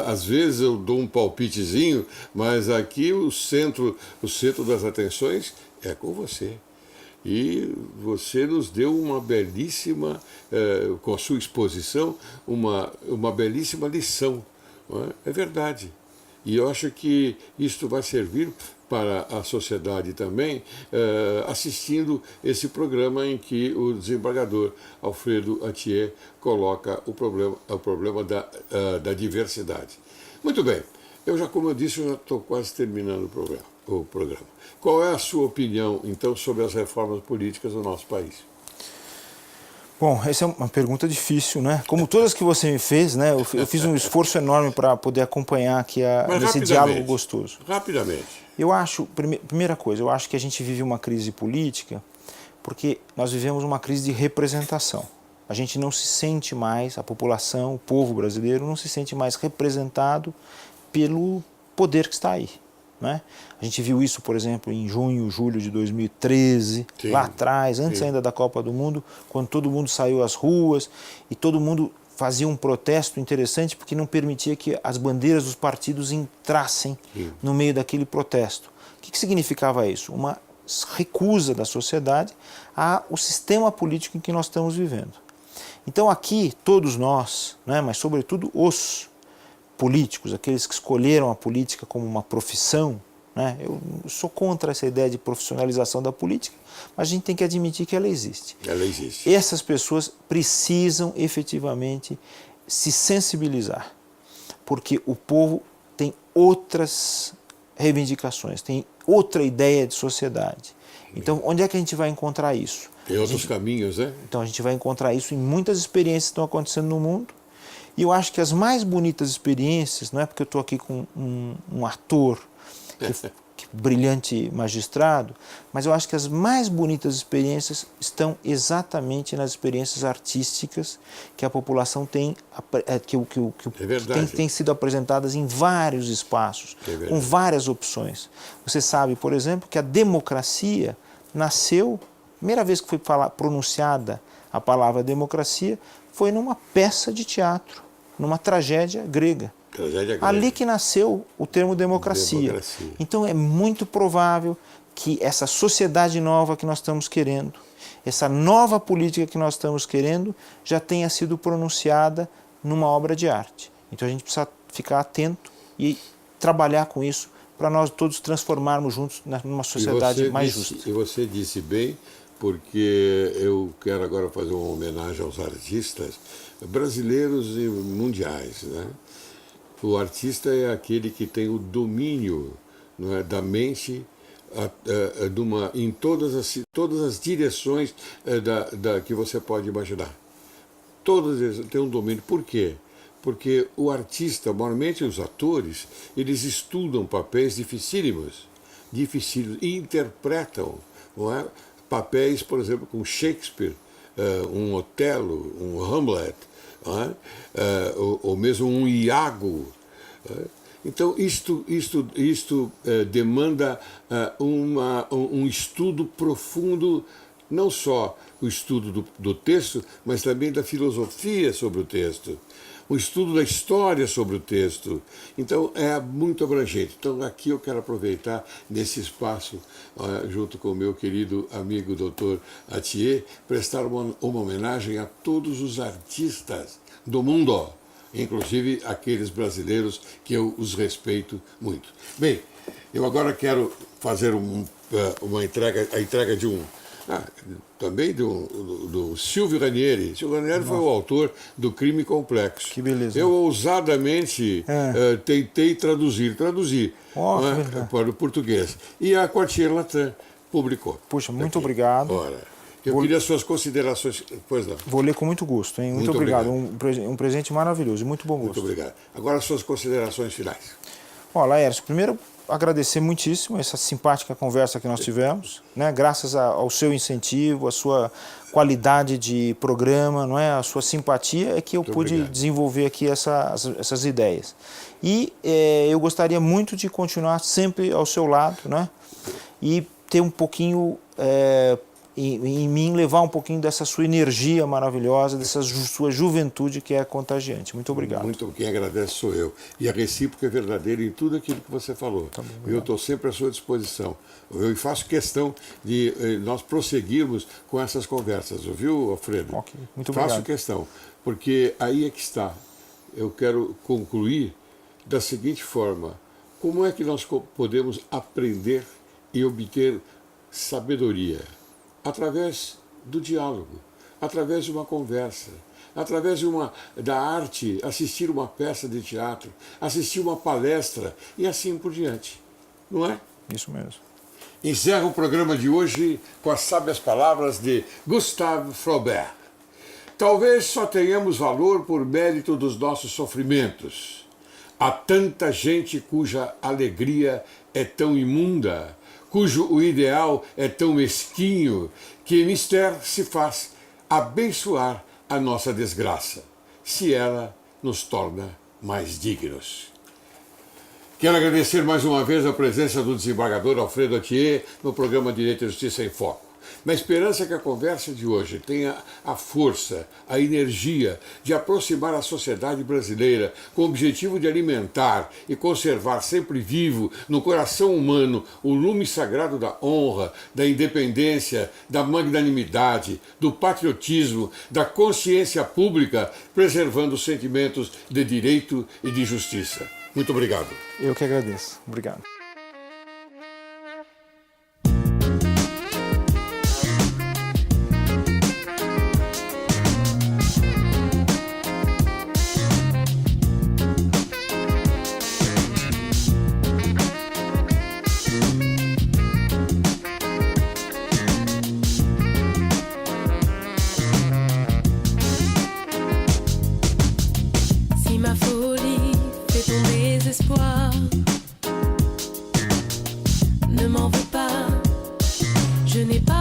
Às vezes eu dou um palpitezinho, mas aqui o centro das atenções é com você. E você nos deu uma belíssima, com a sua exposição, uma belíssima lição. Não é? É verdade. E eu acho que isto vai servir para a sociedade também, assistindo esse programa em que o desembargador Alfredo Atier coloca o problema da diversidade. Muito bem, como eu disse, eu já estou quase terminando o programa. Qual é a sua opinião, então, sobre as reformas políticas do nosso país? Bom, essa é uma pergunta difícil, né? Como todas que você me fez, né? Eu fiz um esforço enorme para poder acompanhar aqui esse diálogo gostoso. Rapidamente. Eu acho, primeira coisa, eu acho que a gente vive uma crise política porque nós vivemos uma crise de representação. A gente não se sente mais, a população, o povo brasileiro, não se sente mais representado pelo poder que está aí. Né? A gente viu isso, por exemplo, em junho, julho de 2013, sim, lá atrás, antes ainda da Copa do Mundo, quando todo mundo saiu às ruas e todo mundo fazia um protesto interessante porque não permitia que as bandeiras dos partidos entrassem no meio daquele protesto. O que significava isso? Uma recusa da sociedade ao sistema político em que nós estamos vivendo. Então aqui, todos nós, né, mas sobretudo os políticos, aqueles que escolheram a política como uma profissão, né? Eu sou contra essa ideia de profissionalização da política, mas a gente tem que admitir que ela existe. Ela existe. Essas pessoas precisam efetivamente se sensibilizar, porque o povo tem outras reivindicações, tem outra ideia de sociedade. Então, onde é que a gente vai encontrar isso? Tem outros caminhos, né? Então, a gente vai encontrar isso em muitas experiências que estão acontecendo no mundo. E eu acho que as mais bonitas experiências, não é porque eu estou aqui com um ator, brilhante magistrado, mas eu acho que as mais bonitas experiências estão exatamente nas experiências artísticas que a população tem, tem sido apresentadas em vários espaços, com várias opções. Você sabe, por exemplo, que a democracia nasceu, a primeira vez que foi pronunciada a palavra democracia, foi numa peça de teatro, numa tragédia grega. Ali que nasceu o termo democracia. Então é muito provável que essa sociedade nova que nós estamos querendo, essa nova política que nós estamos querendo, já tenha sido pronunciada numa obra de arte. Então a gente precisa ficar atento e trabalhar com isso para nós todos transformarmos juntos numa sociedade mais justa. E você disse bem, porque eu quero agora fazer uma homenagem aos artistas brasileiros e mundiais, né? O artista é aquele que tem o domínio, não é, da mente em todas as direções que você pode imaginar. Todas eles têm um domínio. Por quê? Porque o artista, normalmente os atores, eles estudam papéis dificílimos e interpretam, não é, papéis, por exemplo, com Shakespeare, um Otelo, um Hamlet, ou mesmo um Iago. Então, isto demanda um estudo profundo, não só o estudo do texto, mas também da filosofia sobre o texto. um estudo da história sobre o texto. Então, é muito abrangente. Então, aqui eu quero aproveitar nesse espaço, junto com o meu querido amigo Dr. Atier, prestar uma homenagem a todos os artistas do mundo, inclusive aqueles brasileiros que eu os respeito muito. Bem, eu agora quero fazer a entrega de também do Silvio Ranieri. Silvio Ranieri foi o autor do Crime Complexo. Que beleza. Eu ousadamente tentei traduzir para o português. E a Quartier Latin publicou. Puxa, muito obrigado. Ora, eu queria suas considerações. Pois não. Vou ler com muito gosto, hein? Muito obrigado. Um presente maravilhoso, muito bom gosto. Muito obrigado. Agora, suas considerações finais. Ó, Laércio, primeiro agradecer muitíssimo essa simpática conversa que nós tivemos, né? Graças ao seu incentivo, a sua qualidade de programa, não é? A sua simpatia é que eu pude desenvolver aqui essas ideias. E eu gostaria muito de continuar sempre ao seu lado, né? E ter um pouquinho em mim, levar um pouquinho dessa sua energia maravilhosa, dessa sua juventude que é contagiante. Muito obrigado. Muito, quem agradece sou eu. E a recíproca é verdadeira em tudo aquilo que você falou. Tá bom, eu estou sempre à sua disposição. Eu faço questão de nós prosseguirmos com essas conversas, ouviu, Alfredo? Ok, muito obrigado. Faço questão, porque aí é que está. Eu quero concluir da seguinte forma: como é que nós podemos aprender e obter sabedoria? Através do diálogo, através de uma conversa, através da arte, assistir uma peça de teatro, assistir uma palestra e assim por diante. Não é? Isso mesmo. Encerro o programa de hoje com as sábias palavras de Gustave Flaubert. Talvez só tenhamos valor por mérito dos nossos sofrimentos. Há tanta gente cuja alegria é tão imunda, cujo o ideal é tão mesquinho, que mister se faz abençoar a nossa desgraça, se ela nos torna mais dignos. Quero agradecer mais uma vez a presença do desembargador Alfredo Atier no programa Direito e Justiça em Foco. Na esperança que a conversa de hoje tenha a força, a energia de aproximar a sociedade brasileira com o objetivo de alimentar e conservar sempre vivo no coração humano o lume sagrado da honra, da independência, da magnanimidade, do patriotismo, da consciência pública, preservando os sentimentos de direito e de justiça. Muito obrigado. Eu que agradeço. Obrigado. Ne m'en veux pas, je n'ai pas